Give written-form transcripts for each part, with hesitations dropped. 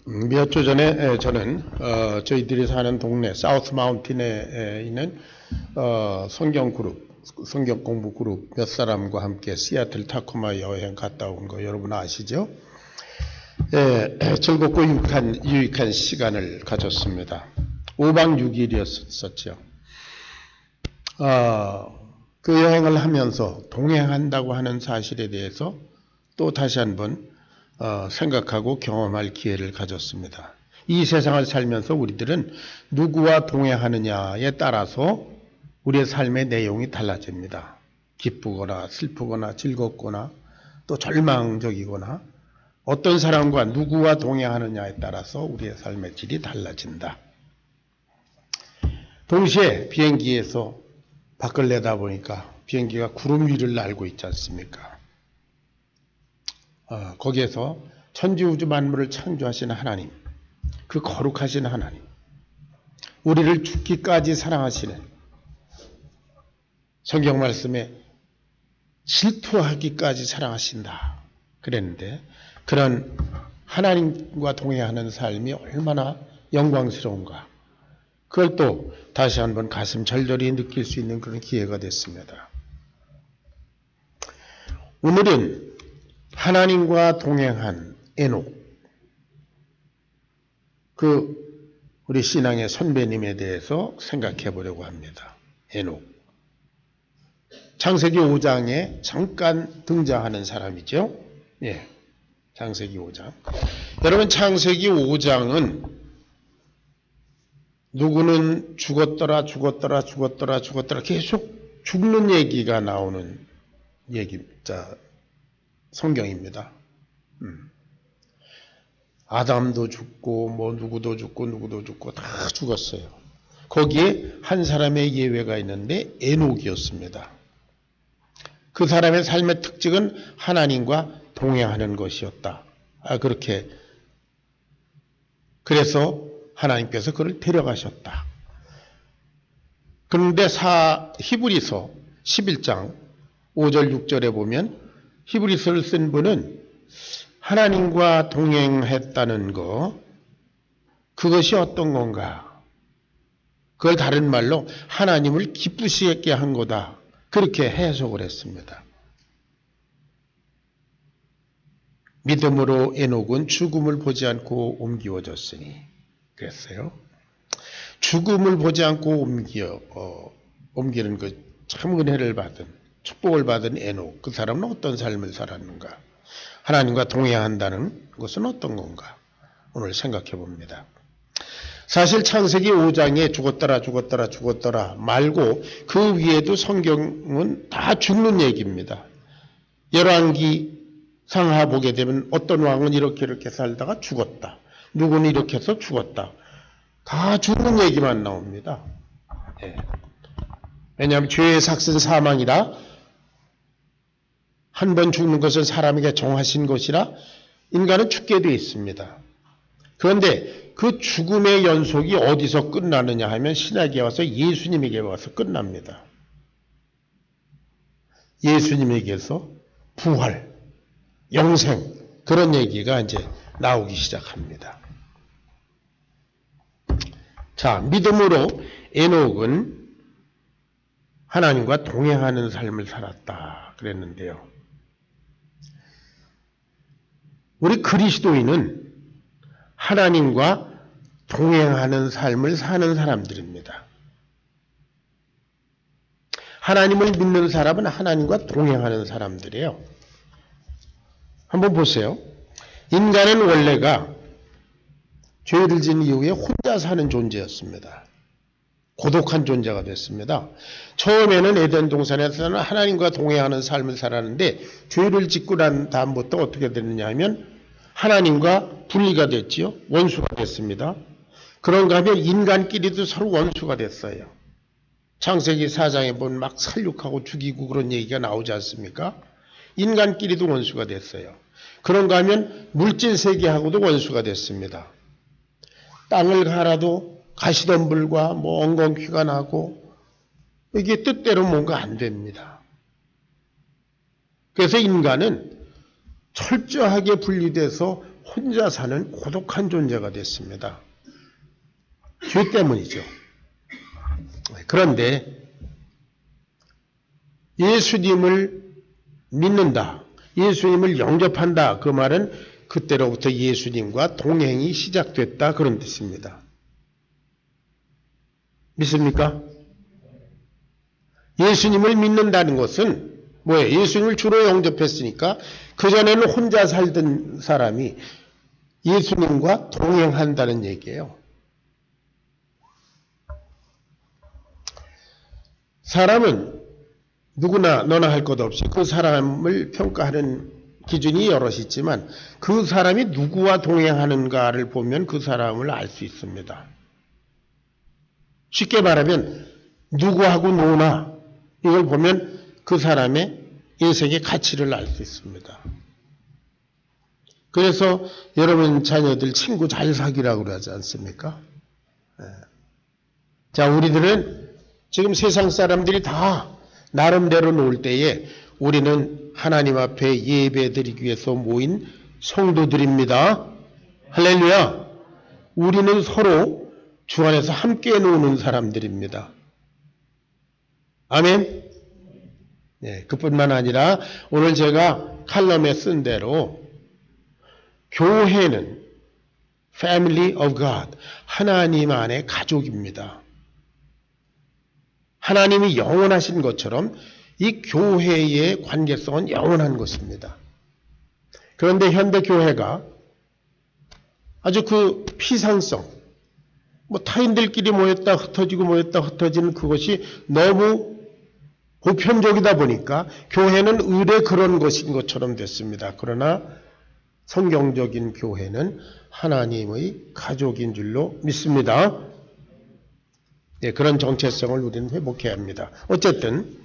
몇 주 전에 저는 저희들이 사는 동네 사우스 마운틴에 있는 성경 공부 그룹 몇 사람과 함께 시애틀 타코마 여행 갔다 온 거 여러분 아시죠? 즐겁고 유익한 시간을 가졌습니다. 5박 6일이었었죠. 그 여행을 하면서 동행한다고 하는 사실에 대해서 또 다시 한번 생각하고 경험할 기회를 가졌습니다. 이 세상을 살면서 우리들은 누구와 동행하느냐에 따라서 우리의 삶의 내용이 달라집니다. 기쁘거나 슬프거나 즐겁거나 또 절망적이거나 어떤 사람과 누구와 동행하느냐에 따라서 우리의 삶의 질이 달라진다. 동시에 비행기에서 밖을 내다보니까 비행기가 구름 위를 날고 있지 않습니까? 거기에서 천지우주 만물을 창조하신 하나님, 그 거룩하신 하나님, 우리를 죽기까지 사랑하시는 성경 말씀에 질투하기까지 사랑하신다 그랬는데, 그런 하나님과 동행하는 삶이 얼마나 영광스러운가, 그걸 또 다시 한번 가슴 절절히 느낄 수 있는 그런 기회가 됐습니다. 오늘은 하나님과 동행한 에녹, 우리 신앙의 선배님에 대해서 생각해 보려고 합니다. 에녹. 창세기 5장에 잠깐 등장하는 사람이죠. 창세기 5장. 여러분, 창세기 5장은 누구는 죽었더라 계속 죽는 얘기가 나오는 성경입니다. 아담도 죽고 누구도 죽고 다 죽었어요. 거기에 한 사람의 예외가 있는데 에녹이었습니다. 그 사람의 삶의 특징은 하나님과 동행하는 것이었다. 그래서 하나님께서 그를 데려가셨다. 그런데 히브리서 11장 5절 6절에 보면 히브리서를 쓴 분은 하나님과 동행했다는 그것이 어떤 건가? 그걸 다른 말로 하나님을 기쁘시게 한 거다. 그렇게 해석을 했습니다. 믿음으로 에녹은 죽음을 보지 않고 옮기어졌으니 그랬어요. 죽음을 보지 않고 옮기는 참 은혜를 받은, 축복을 받은 에녹, 그 사람은 어떤 삶을 살았는가? 하나님과 동행한다는 것은 어떤 건가? 오늘 생각해 봅니다. 사실 창세기 5장에 죽었더라 말고 그 위에도 성경은 다 죽는 얘기입니다. 열왕기 상하 보게 되면 어떤 왕은 이렇게 살다가 죽었다. 누구는 이렇게 해서 죽었다. 다 죽는 얘기만 나옵니다. 왜냐하면 죄의 삭은 사망이라, 한 번 죽는 것은 사람에게 정하신 것이라 인간은 죽게 되어 있습니다. 그런데 그 죽음의 연속이 어디서 끝나느냐 하면 신약에 와서 예수님에게 와서 끝납니다. 예수님에게서 부활, 영생, 그런 얘기가 이제 나오기 시작합니다. 자, 믿음으로 에녹은 하나님과 동행하는 삶을 살았다 그랬는데요. 우리 그리스도인은 하나님과 동행하는 삶을 사는 사람들입니다. 하나님을 믿는 사람은 하나님과 동행하는 사람들이에요. 한번 보세요. 인간은 원래가 죄를 지은 이후에 혼자 사는 존재였습니다. 고독한 존재가 됐습니다. 처음에는 에덴 동산에서는 하나님과 동행하는 삶을 살았는데 죄를 짓고 난 다음부터 어떻게 됐느냐 하면 하나님과 분리가 됐지요. 원수가 됐습니다. 그런가 하면 인간끼리도 서로 원수가 됐어요. 창세기 4장에 보면 막 살육하고 죽이고 그런 얘기가 나오지 않습니까? 인간끼리도 원수가 됐어요. 그런가 하면 물질 세계하고도 원수가 됐습니다. 땅을 갈아도 가시덤불과 엉겅퀴가 나고 이게 뜻대로 뭔가 안 됩니다. 그래서 인간은 철저하게 분리돼서 혼자 사는 고독한 존재가 됐습니다. 죄 때문이죠. 그런데 예수님을 믿는다, 예수님을 영접한다, 그 말은 그때로부터 예수님과 동행이 시작됐다, 그런 뜻입니다. 믿습니까? 예수님을 믿는다는 것은 뭐예요? 예수님을 주로 영접했으니까 그전에는 혼자 살던 사람이 예수님과 동행한다는 얘기예요. 사람은 누구나 너나 할 것 없이 그 사람을 평가하는 기준이 여럿이 있지만 그 사람이 누구와 동행하는가를 보면 그 사람을 알 수 있습니다. 쉽게 말하면 누구하고 노나 이걸 보면 그 사람의 인생의 가치를 알 수 있습니다. 그래서 여러분 자녀들 친구 잘 사귀라고 그러지 않습니까? 자, 우리들은 지금 세상 사람들이 다 나름대로 놀 때에 우리는 하나님 앞에 예배드리기 위해서 모인 성도들입니다. 할렐루야. 우리는 서로 주 안에서 함께 노는 사람들입니다. 아멘. 네, 그뿐만 아니라 오늘 제가 칼럼에 쓴 대로 교회는 Family of God, 하나님 안의 가족입니다. 하나님이 영원하신 것처럼 이 교회의 관계성은 영원한 것입니다. 그런데 현대 교회가 아주 그 피상성, 타인들끼리 모였다 흩어지는 그것이 너무 보편적이다 보니까 교회는 의례 그런 것인 것처럼 됐습니다. 그러나 성경적인 교회는 하나님의 가족인 줄로 믿습니다. 네, 그런 정체성을 우리는 회복해야 합니다. 어쨌든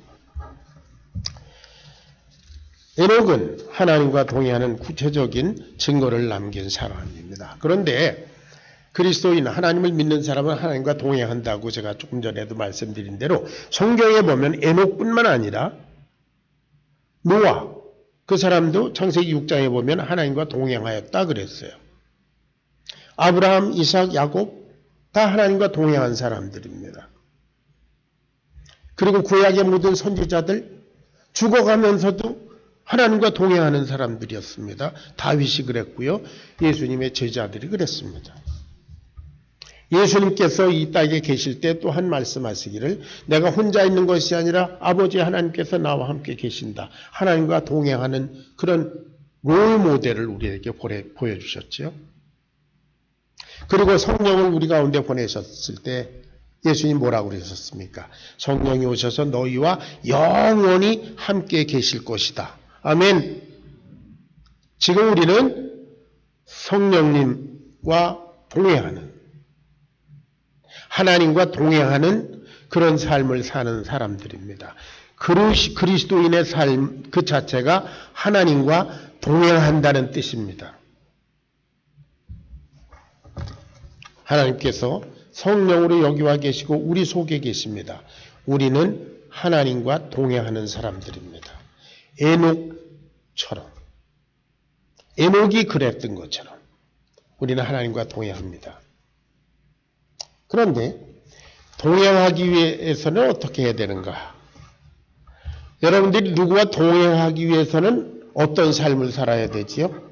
에녹은 하나님과 동행하는 구체적인 증거를 남긴 사람입니다. 그런데 그리스도인, 하나님을 믿는 사람은 하나님과 동행한다고 제가 조금 전에도 말씀드린 대로 성경에 보면 에녹뿐만 아니라 노아, 그 사람도 창세기 6장에 보면 하나님과 동행하였다 그랬어요. 아브라함, 이삭, 야곱 다 하나님과 동행한 사람들입니다. 그리고 구약의 모든 선지자들 죽어가면서도 하나님과 동행하는 사람들이었습니다. 다윗이 그랬고요. 예수님의 제자들이 그랬습니다. 예수님께서 이 땅에 계실 때 또한 말씀하시기를 내가 혼자 있는 것이 아니라 아버지 하나님께서 나와 함께 계신다. 하나님과 동행하는 그런 롤 모델을 우리에게 보여주셨죠. 그리고 성령을 우리 가운데 보내셨을 때 예수님 뭐라고 그러셨습니까? 성령이 오셔서 너희와 영원히 함께 계실 것이다. 아멘. 지금 우리는 성령님과 동행하는, 하나님과 동행하는 그런 삶을 사는 사람들입니다. 그리스도인의 삶 그 자체가 하나님과 동행한다는 뜻입니다. 하나님께서 성령으로 여기와 계시고 우리 속에 계십니다. 우리는 하나님과 동행하는 사람들입니다. 에녹처럼, 에녹이 그랬던 것처럼 우리는 하나님과 동행합니다. 그런데 동행하기 위해서는 어떻게 해야 되는가? 여러분들이 누구와 동행하기 위해서는 어떤 삶을 살아야 되지요?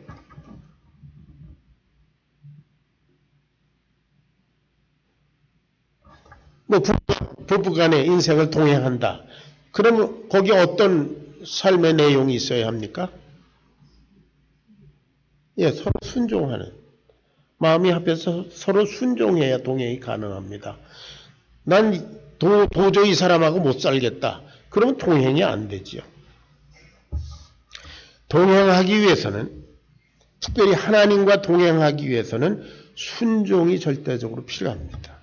부부간의 인생을 동행한다. 그러면 거기 어떤 삶의 내용이 있어야 합니까? 예, 서로 순종하는. 마음이 합해서 서로 순종해야 동행이 가능합니다. 난 도저히 이 사람하고 못 살겠다. 그러면 동행이 안 되지요. 동행하기 위해서는, 특별히 하나님과 동행하기 위해서는 순종이 절대적으로 필요합니다.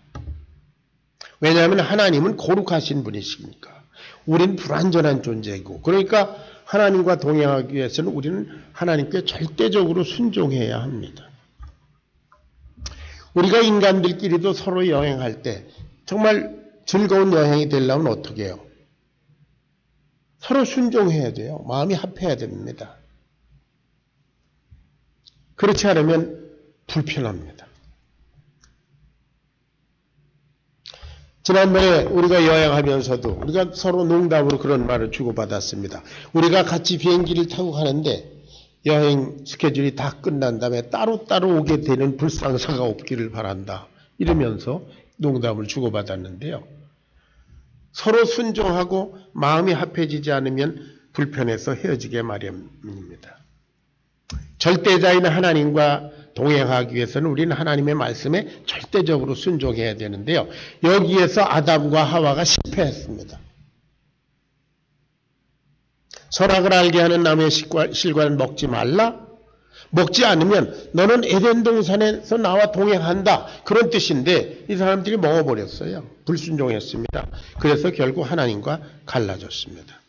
왜냐하면 하나님은 거룩하신 분이시니까. 우리는 불완전한 존재이고, 그러니까 하나님과 동행하기 위해서는 우리는 하나님께 절대적으로 순종해야 합니다. 우리가 인간들끼리도 서로 여행할 때 정말 즐거운 여행이 되려면 어떻게 해요? 서로 순종해야 돼요. 마음이 합해야 됩니다. 그렇지 않으면 불편합니다. 지난번에 우리가 여행하면서도 우리가 서로 농담으로 그런 말을 주고받았습니다. 우리가 같이 비행기를 타고 가는데 여행 스케줄이 다 끝난 다음에 따로따로 오게 되는 불상사가 없기를 바란다. 이러면서 농담을 주고받았는데요. 서로 순종하고 마음이 합해지지 않으면 불편해서 헤어지게 마련입니다. 절대자인 하나님과 동행하기 위해서는 우리는 하나님의 말씀에 절대적으로 순종해야 되는데요. 여기에서 아담과 하와가 실패했습니다. 선악을 알게 하는 나무의 실과는 먹지 말라. 먹지 않으면 너는 에덴 동산에서 나와 동행한다. 그런 뜻인데 이 사람들이 먹어버렸어요. 불순종했습니다. 그래서 결국 하나님과 갈라졌습니다.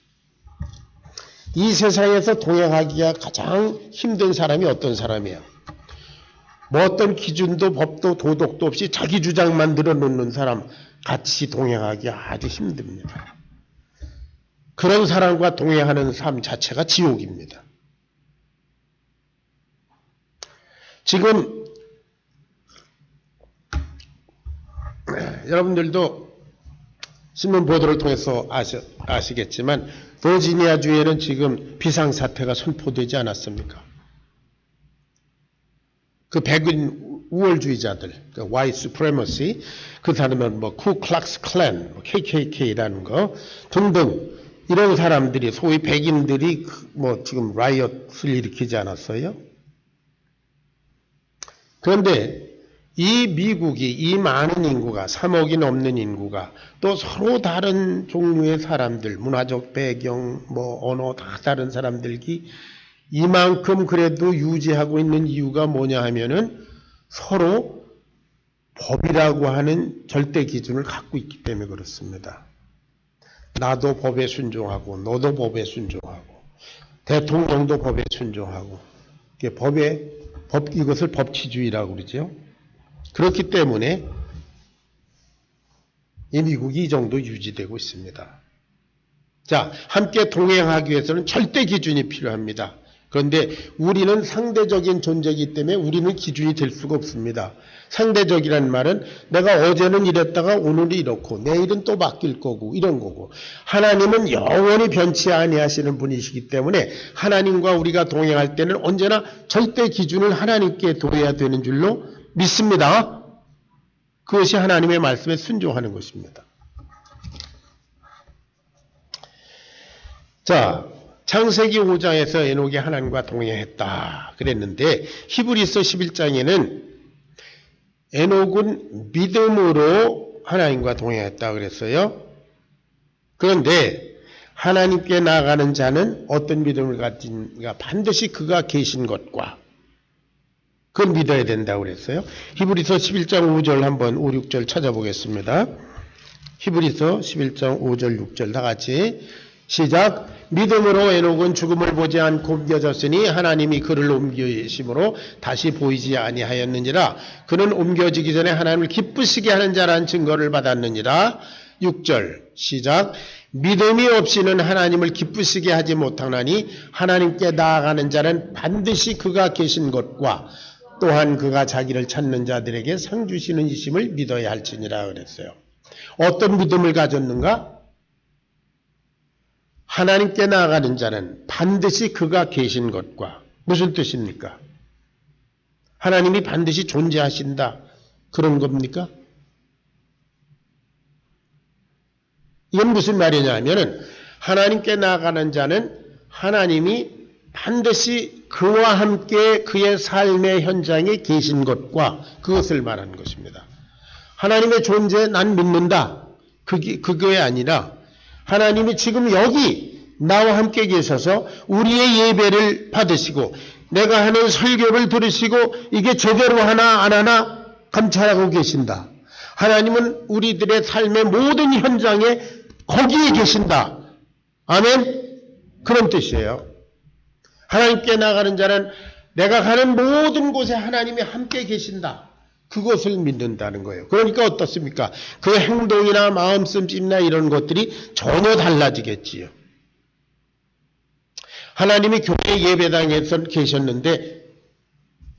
이 세상에서 동행하기가 가장 힘든 사람이 어떤 사람이에요? 뭐 어떤 기준도 법도 도덕도 없이 자기 주장만 늘어놓는 사람, 같이 동행하기가 아주 힘듭니다. 그런 사람과 동행하는 삶 자체가 지옥입니다. 지금 여러분들도 신문 보도를 통해서 아시겠지만 버지니아주에는 지금 비상사태가 선포되지 않았습니까? 그 백인 우월주의자들, 그 white supremacy, 그 사람은 뭐 쿠클락스 클랜, KKK라는 거 등등 이런 사람들이 소위 백인들이 뭐 지금 라이엇을 일으키지 않았어요? 그런데 이 미국이 이 많은 인구가 3억이 넘는 인구가 또 서로 다른 종류의 사람들, 문화적 배경, 뭐 언어 다 다른 사람들이 이만큼 그래도 유지하고 있는 이유가 뭐냐 하면은 서로 법이라고 하는 절대 기준을 갖고 있기 때문에 그렇습니다. 나도 법에 순종하고 너도 법에 순종하고 대통령도 법에 순종하고 이것을 법치주의라고 그러죠. 그렇기 때문에 이 미국이 이 정도 유지되고 있습니다. 자, 함께 동행하기 위해서는 절대 기준이 필요합니다. 그런데 우리는 상대적인 존재이기 때문에 우리는 기준이 될 수가 없습니다. 상대적이라는 말은 내가 어제는 이랬다가 오늘은 이렇고 내일은 또 바뀔 거고 이런 거고 하나님은 영원히 변치 아니하시는 분이시기 때문에 하나님과 우리가 동행할 때는 언제나 절대 기준을 하나님께 둬야 되는 줄로 믿습니다. 그것이 하나님의 말씀에 순종하는 것입니다. 자, 창세기 5장에서 에녹이 하나님과 동행했다 그랬는데 히브리서 11장에는 에녹은 믿음으로 하나님과 동행했다 그랬어요. 그런데 하나님께 나아가는 자는 어떤 믿음을 가진가? 반드시 그가 계신 것과 그걸 믿어야 된다고 그랬어요. 히브리서 11장 5절 한번 5, 6절 찾아보겠습니다. 히브리서 11장 5절 6절 다 같이 시작. 믿음으로 에녹은 죽음을 보지 않고 옮겨졌으니 하나님이 그를 옮기심으로 다시 보이지 아니하였느니라. 그는 옮겨지기 전에 하나님을 기쁘시게 하는 자라는 증거를 받았느니라. 6절 시작. 믿음이 없이는 하나님을 기쁘시게 하지 못하나니 하나님께 나아가는 자는 반드시 그가 계신 것과 또한 그가 자기를 찾는 자들에게 상 주시는 이심을 믿어야 할지니라 그랬어요. 어떤 믿음을 가졌는가? 하나님께 나아가는 자는 반드시 그가 계신 것과 무슨 뜻입니까? 하나님이 반드시 존재하신다 그런 겁니까? 이건 무슨 말이냐 하면은 하나님께 나아가는 자는 하나님이 반드시 그와 함께 그의 삶의 현장에 계신 것과 그것을 말하는 것입니다. 하나님의 존재에 난 믿는다. 그게 아니라 하나님이 지금 여기 나와 함께 계셔서 우리의 예배를 받으시고 내가 하는 설교를 들으시고 이게 제대로 하나 안 하나 감찰하고 계신다. 하나님은 우리들의 삶의 모든 현장에 거기에 계신다. 아멘? 그런 뜻이에요. 하나님께 나가는 자는 내가 가는 모든 곳에 하나님이 함께 계신다. 그것을 믿는다는 거예요. 그러니까 어떻습니까? 그 행동이나 마음씀이나 이런 것들이 전혀 달라지겠지요. 하나님이 교회 예배당에서 계셨는데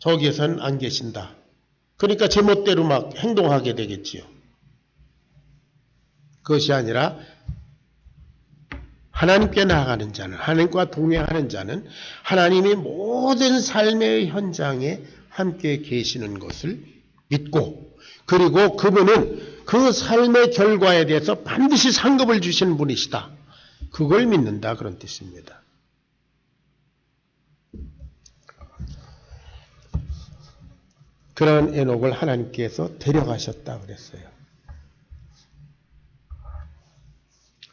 저기에선 안 계신다. 그러니까 제멋대로 막 행동하게 되겠지요. 그것이 아니라 하나님께 나아가는 자는, 하나님과 동행하는 자는 하나님이 모든 삶의 현장에 함께 계시는 것을 믿고, 그리고 그분은 그 삶의 결과에 대해서 반드시 상급을 주시는 분이시다. 그걸 믿는다, 그런 뜻입니다. 그런 에녹을 하나님께서 데려가셨다 그랬어요.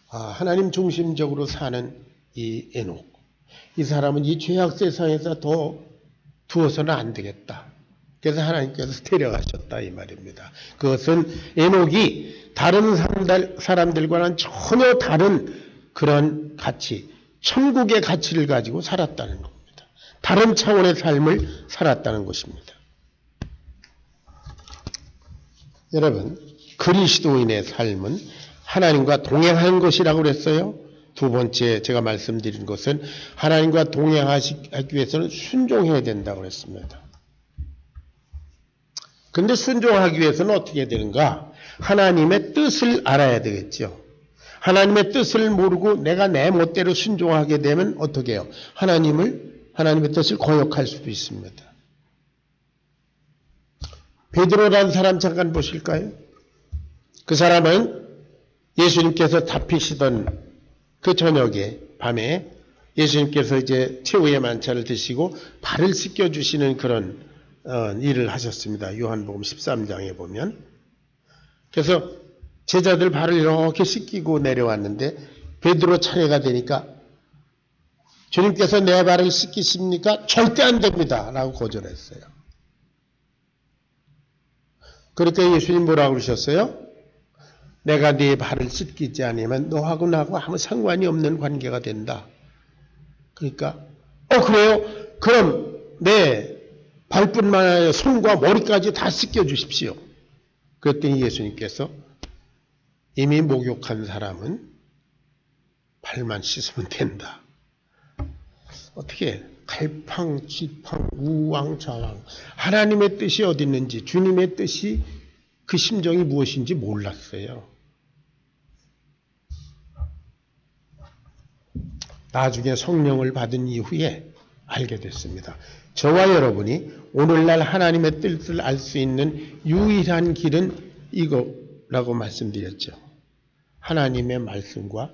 하나님 중심적으로 사는 이 에녹, 이 사람은 이 죄악 세상에서 더 두어서는 안 되겠다. 그래서 하나님께서 데려가셨다 이 말입니다. 그것은 에녹이 다른 사람들과는 전혀 다른 그런 가치, 천국의 가치를 가지고 살았다는 겁니다. 다른 차원의 삶을 살았다는 것입니다. 여러분, 그리스도인의 삶은 하나님과 동행하는 것이라고 그랬어요. 두 번째 제가 말씀드린 것은 하나님과 동행하기 위해서는 순종해야 된다고 그랬습니다. 근데 순종하기 위해서는 어떻게 되는가? 하나님의 뜻을 알아야 되겠죠. 하나님의 뜻을 모르고 내가 내 멋대로 순종하게 되면 어떻게 해요? 하나님의 뜻을 거역할 수도 있습니다. 베드로라는 사람 잠깐 보실까요? 그 사람은 예수님께서 잡히시던 그 저녁에, 밤에 예수님께서 이제 최후의 만찬을 드시고 발을 씻겨주시는 그런 일을 하셨습니다. 요한복음 13장에 보면. 그래서 제자들 발을 이렇게 씻기고 내려왔는데 베드로 차례가 되니까 주님께서 내 발을 씻기십니까? 절대 안 됩니다. 라고 거절했어요. 그러니까 예수님 뭐라고 그러셨어요? 내가 네 발을 씻기지 않으면 너하고 나하고 아무 상관이 없는 관계가 된다. 그러니까 그래요? 그럼 내 발뿐만 아니라 손과 머리까지 다 씻겨주십시오. 그랬더니 예수님께서 이미 목욕한 사람은 발만 씻으면 된다. 어떻게 갈팡, 지팡, 우왕, 좌왕 하나님의 뜻이 어디 있는지, 주님의 뜻이 그 심정이 무엇인지 몰랐어요. 나중에 성령을 받은 이후에 알게 됐습니다. 저와 여러분이 오늘날 하나님의 뜻을 알 수 있는 유일한 길은 이거라고 말씀드렸죠. 하나님의 말씀과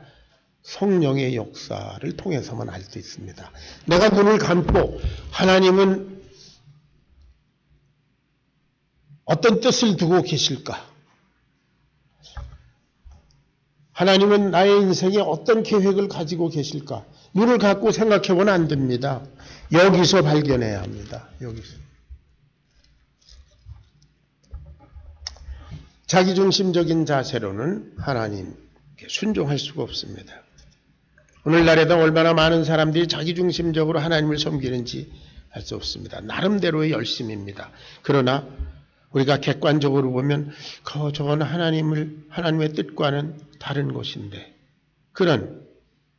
성령의 역사를 통해서만 알 수 있습니다. 내가 눈을 감고 하나님은 어떤 뜻을 두고 계실까? 하나님은 나의 인생에 어떤 계획을 가지고 계실까? 눈을 감고 생각해보면 안 됩니다. 여기서 발견해야 합니다. 여기서. 자기중심적인 자세로는 하나님께 순종할 수가 없습니다. 오늘날에도 얼마나 많은 사람들이 자기중심적으로 하나님을 섬기는지 알 수 없습니다. 나름대로의 열심입니다. 그러나 우리가 객관적으로 보면 저건 하나님의 뜻과는 다른 것인데 그런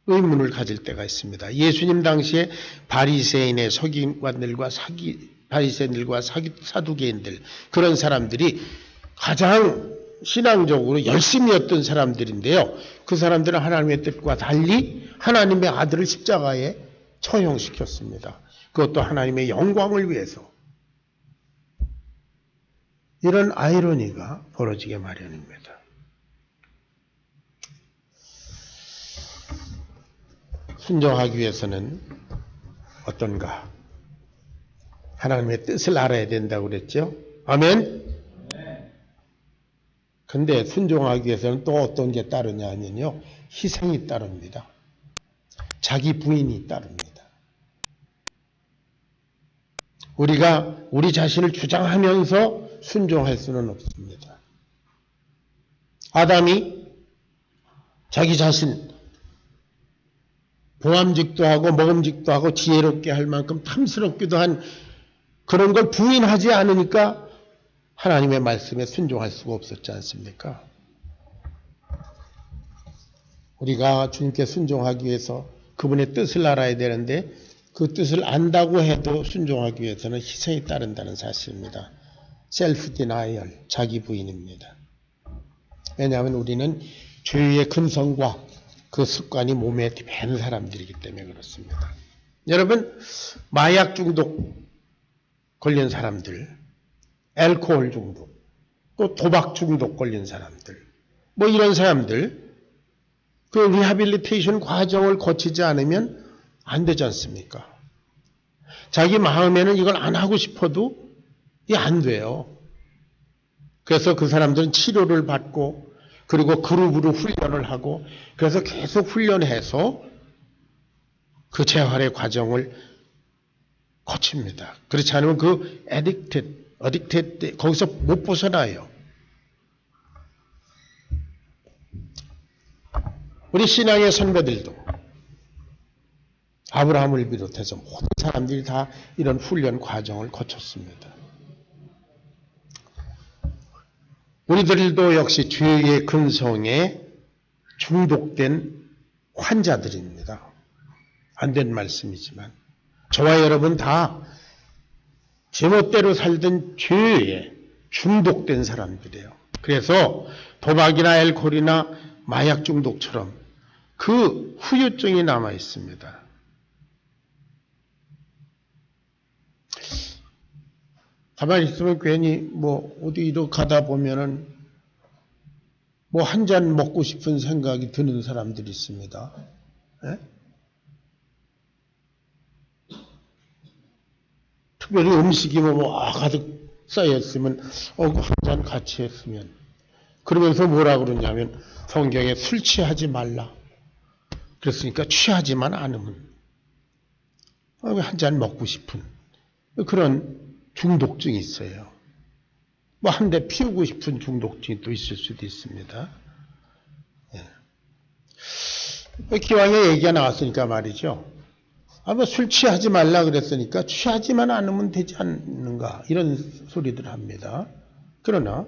의문을 가질 때가 있습니다. 예수님 당시에 바리새인의 서기관들과 사두개인들 그런 사람들이 가장 신앙적으로 열심이었던 사람들인데요. 그 사람들은 하나님의 뜻과 달리 하나님의 아들을 십자가에 처형시켰습니다. 그것도 하나님의 영광을 위해서. 이런 아이러니가 벌어지게 마련입니다. 순종하기 위해서는 어떤가? 하나님의 뜻을 알아야 된다고 그랬죠? 아멘? 근데 순종하기 위해서는 또 어떤 게 따르냐 하면요. 희생이 따릅니다. 자기 부인이 따릅니다. 우리가 우리 자신을 주장하면서 순종할 수는 없습니다. 아담이 자기 자신 보암직도 하고 먹음직도 하고 지혜롭게 할 만큼 탐스럽기도 한 그런 걸 부인하지 않으니까 하나님의 말씀에 순종할 수가 없었지 않습니까? 우리가 주님께 순종하기 위해서 그분의 뜻을 알아야 되는데 그 뜻을 안다고 해도 순종하기 위해서는 희생이 따른다는 사실입니다. 셀프 디나이얼, 자기 부인입니다. 왜냐하면 우리는 죄의 근성과 그 습관이 몸에 밴 사람들이기 때문에 그렇습니다. 여러분, 마약 중독 걸린 사람들, 알코올 중독, 또 도박 중독 걸린 사람들, 뭐 이런 사람들, 그 리하빌리테이션 과정을 거치지 않으면 안 되지 않습니까? 자기 마음에는 이걸 안 하고 싶어도 이게 안 돼요. 그래서 그 사람들은 치료를 받고 그리고 그룹으로 훈련을 하고 그래서 계속 훈련해서 그 재활의 과정을 거칩니다. 그렇지 않으면 그 addicted 거기서 못 벗어나요. 우리 신앙의 선배들도 아브라함을 비롯해서 모든 사람들이 다 이런 훈련 과정을 거쳤습니다. 우리들도 역시 죄의 근성에 중독된 환자들입니다. 안 된 말씀이지만 저와 여러분 다 제멋대로 살던 죄에 중독된 사람들이에요. 그래서 도박이나 알코올이나 마약 중독처럼 그 후유증이 남아 있습니다. 가만히 있으면 괜히 뭐 어디 이렇게 가다 보면은 뭐 한 잔 먹고 싶은 생각이 드는 사람들이 있습니다. 예? 특별히 음식이 뭐 가득 쌓여있으면 한 잔 같이 했으면 그러면서 뭐라 그러냐면 성경에 술 취하지 말라 그랬으니까 취하지만 않으면 한 잔 먹고 싶은 그런 중독증이 있어요. 뭐 한 대 피우고 싶은 중독증이 또 있을 수도 있습니다. 예. 기왕에 얘기가 나왔으니까 말이죠. 뭐 술 취하지 말라 그랬으니까 취하지만 않으면 되지 않는가 이런 소리들 합니다. 그러나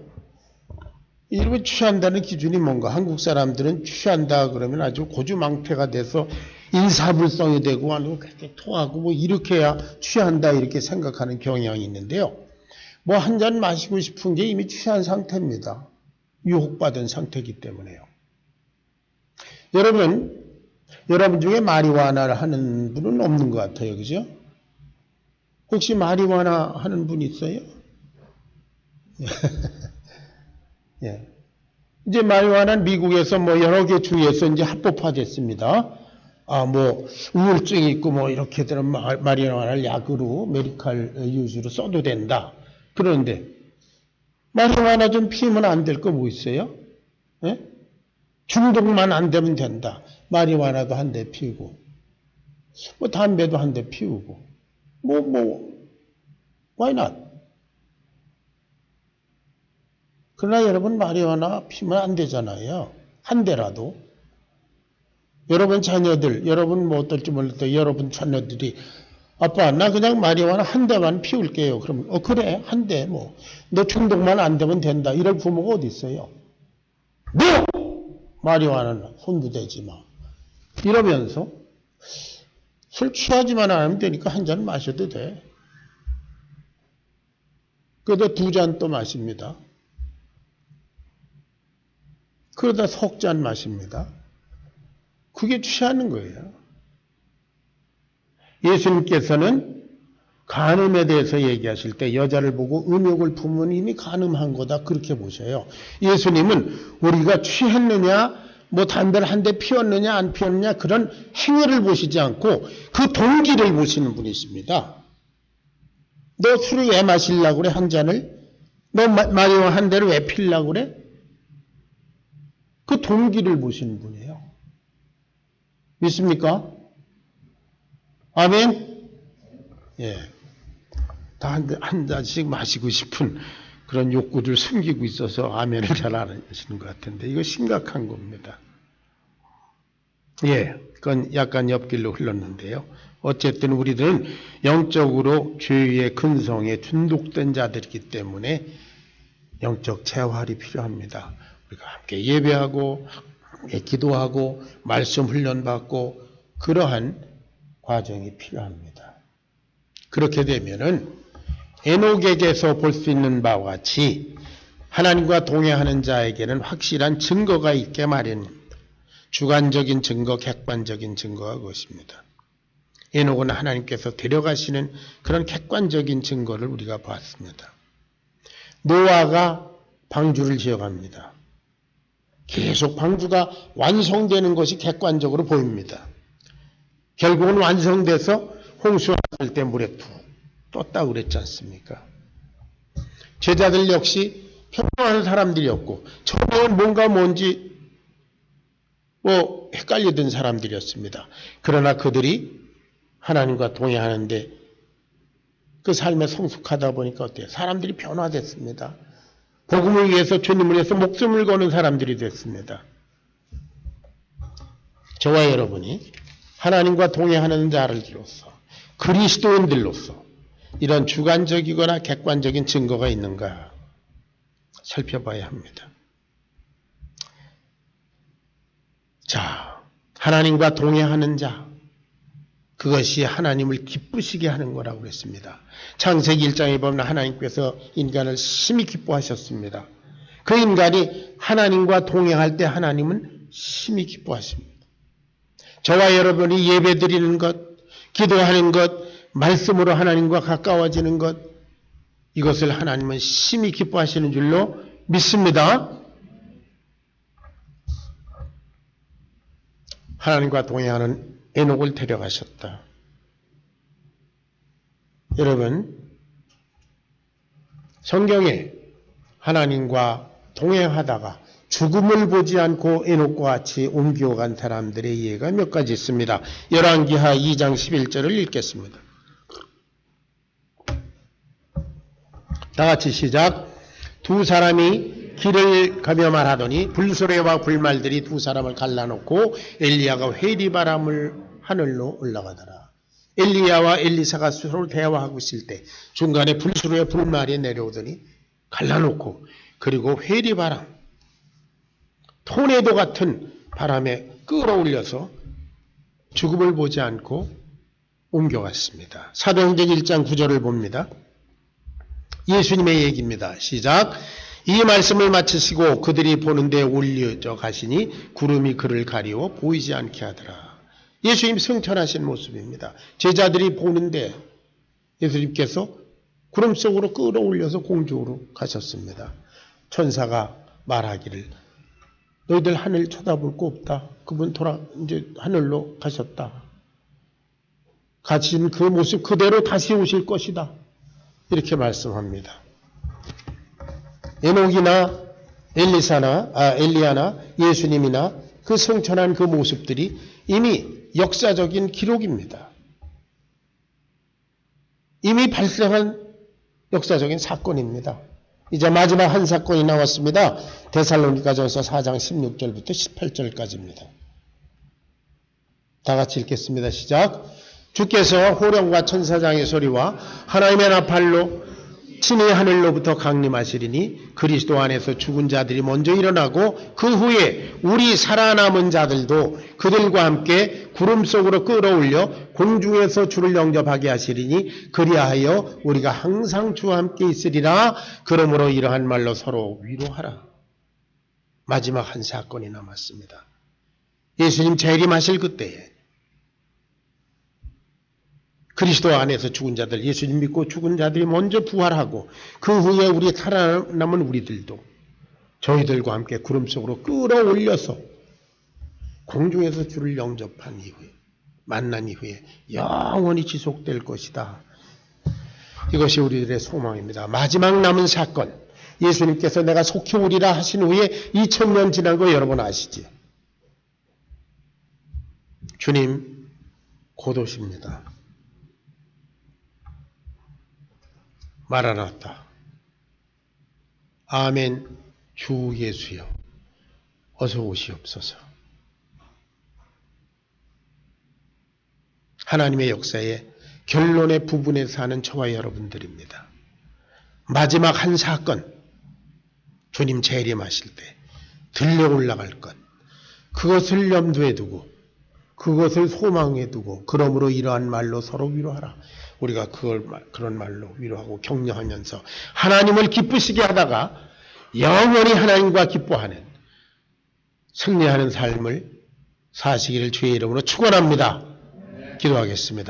이렇게 취한다는 기준이 뭔가? 한국 사람들은 취한다 그러면 아주 고주망태가 돼서 인사불성이 되고 아니면 그렇게 토하고 뭐 이렇게 해야 취한다 이렇게 생각하는 경향이 있는데요. 뭐 한 잔 마시고 싶은 게 이미 취한 상태입니다. 유혹받은 상태이기 때문에요. 여러분 중에 마리화나를 하는 분은 없는 것 같아요. 그죠? 혹시 마리화나 하는 분 있어요? 예. 이제 마리화나는 미국에서 뭐 여러 개 주에서 이제 합법화됐습니다. 뭐 우울증이 있고 뭐 이렇게 되면 마리화나를 약으로 메디칼 유즈로 써도 된다. 그런데 마리화나 좀 피우면 안 될 거 뭐 있어요? 예? 중독만 안 되면 된다. 마리화나도 한 대 피우고, 뭐 담배도 한 대 피우고, why not? 그러나 여러분 마리화나 피우면 안 되잖아요. 한 대라도. 여러분 자녀들, 여러분 뭐 어떨지 몰라도 여러분 자녀들이 아빠 나 그냥 마리화나 한 대만 피울게요. 그러면 그래 한 대 뭐 너 중독만 안 되면 된다. 이럴 부모가 어디 있어요? 마리화나는 손도 대지 마. 이러면서 술 취하지만 않으면 되니까 한 잔 마셔도 돼. 그러다 두 잔 또 마십니다. 그러다 석 잔 마십니다. 그게 취하는 거예요. 예수님께서는 간음에 대해서 얘기하실 때 여자를 보고 음욕을 품으면 이미 간음한 거다 그렇게 보셔요. 예수님은 우리가 취했느냐 뭐 담배를 한 대 피웠느냐 안 피웠느냐 그런 행위를 보시지 않고 그 동기를 보시는 분이십니다. 너 술을 왜 마시려고 그래 한 잔을? 너 마리화 한 대를 왜 피려고 그래? 그 동기를 보시는 분이에요. 믿습니까? 아멘? 예. 다 한 잔씩 마시고 싶은 그런 욕구를 숨기고 있어서 아멘을 잘 안 하시는 것 같은데 이거 심각한 겁니다. 예. 그건 약간 옆길로 흘렀는데요. 어쨌든 우리들은 영적으로 죄의 근성에 중독된 자들이기 때문에 영적 재활이 필요합니다. 우리가 함께 예배하고 함께 기도하고 말씀 훈련받고 그러한 과정이 필요합니다. 그렇게 되면은 에녹에게서 볼 수 있는 바와 같이 하나님과 동행하는 자에게는 확실한 증거가 있게 마련입니다. 주관적인 증거, 객관적인 증거가 그것입니다. 에녹은 하나님께서 데려가시는 그런 객관적인 증거를 우리가 봤습니다. 노아가 방주를 지어갑니다. 계속 방주가 완성되는 것이 객관적으로 보입니다. 결국은 완성돼서 홍수 왔을 때 물에 툭 떴다고 그랬지 않습니까? 제자들 역시 평범한 사람들이었고 처음에는 뭔지 헷갈리던 사람들이었습니다. 그러나 그들이 하나님과 동행하는데 그 삶에 성숙하다 보니까 어때요? 사람들이 변화됐습니다. 복음을 위해서 주님을 위해서 목숨을 거는 사람들이 됐습니다. 저와 여러분이 하나님과 동행하는 자들로서 그리스도인들로서 이런 주관적이거나 객관적인 증거가 있는가 살펴봐야 합니다. 자, 하나님과 동행하는 자, 그것이 하나님을 기쁘시게 하는 거라고 그랬습니다. 창세기 1장에 보면 하나님께서 인간을 심히 기뻐하셨습니다. 그 인간이 하나님과 동행할 때 하나님은 심히 기뻐하십니다. 저와 여러분이 예배드리는 것, 기도하는 것, 말씀으로 하나님과 가까워지는 것, 이것을 하나님은 심히 기뻐하시는 줄로 믿습니다. 하나님과 동행하는 에녹을 데려가셨다. 여러분, 성경에 하나님과 동행하다가 죽음을 보지 않고 에녹과 같이 옮겨간 사람들의 예가 몇 가지 있습니다. 열왕기하 2장 11절을 읽겠습니다. 다 같이 시작. 두 사람이 길을 가며 말하더니 불수레와 불말들이 두 사람을 갈라놓고 엘리야가 회리바람을 하늘로 올라가더라. 엘리야와 엘리사가 서로 대화하고 있을 때 중간에 불수레와 불말이 내려오더니 갈라놓고 그리고 회리바람, 토네도 같은 바람에 끌어올려서 죽음을 보지 않고 옮겨갔습니다. 사도행전 1장 9절을 봅니다. 예수님의 얘기입니다. 시작. 이 말씀을 마치시고 그들이 보는데 올려져 가시니 구름이 그를 가리워 보이지 않게 하더라. 예수님 승천하신 모습입니다. 제자들이 보는데 예수님께서 구름 속으로 끌어올려서 공중으로 가셨습니다. 천사가 말하기를 너희들 하늘 쳐다볼 거 없다. 그분 이제 하늘로 가셨다. 가신 그 모습 그대로 다시 오실 것이다. 이렇게 말씀합니다. 에녹이나 엘리야나 예수님이나 그 승천한 그 모습들이 이미 역사적인 기록입니다. 이미 발생한 역사적인 사건입니다. 이제 마지막 한 사건이 나왔습니다. 데살로니가전서 4장 16절부터 18절까지입니다. 다 같이 읽겠습니다. 시작. 주께서 호령과 천사장의 소리와 하나님의 나팔로 친히 하늘로부터 강림하시리니 그리스도 안에서 죽은 자들이 먼저 일어나고 그 후에 우리 살아남은 자들도 그들과 함께 구름 속으로 끌어올려 공중에서 주를 영접하게 하시리니 그리하여 우리가 항상 주와 함께 있으리라. 그러므로 이러한 말로 서로 위로하라. 마지막 한 사건이 남았습니다. 예수님 재림하실 그때에 그리스도 안에서 죽은 자들, 예수님 믿고 죽은 자들이 먼저 부활하고 그 후에 우리 살아남은 우리들도 저희들과 함께 구름 속으로 끌어올려서 공중에서 주를 영접한 이후에 만난 이후에 영원히 지속될 것이다. 이것이 우리들의 소망입니다. 마지막 남은 사건, 예수님께서 내가 속히 오리라 하신 후에 2000년 지난 거 여러분 아시지? 주님 곧 오십니다. 마라나타. 아멘. 주 예수여 어서 오시옵소서. 하나님의 역사의 결론의 부분에 사는 저와 여러분들입니다. 마지막 한 사건, 주님 재림하실 때 들려 올라갈 것, 그것을 염두에 두고 그것을 소망에 두고 그러므로 이러한 말로 서로 위로하라. 우리가 그런 말로 위로하고 격려하면서 하나님을 기쁘시게 하다가 영원히 하나님과 기뻐하는 승리하는 삶을 사시기를 주의 이름으로 축원합니다. 기도하겠습니다.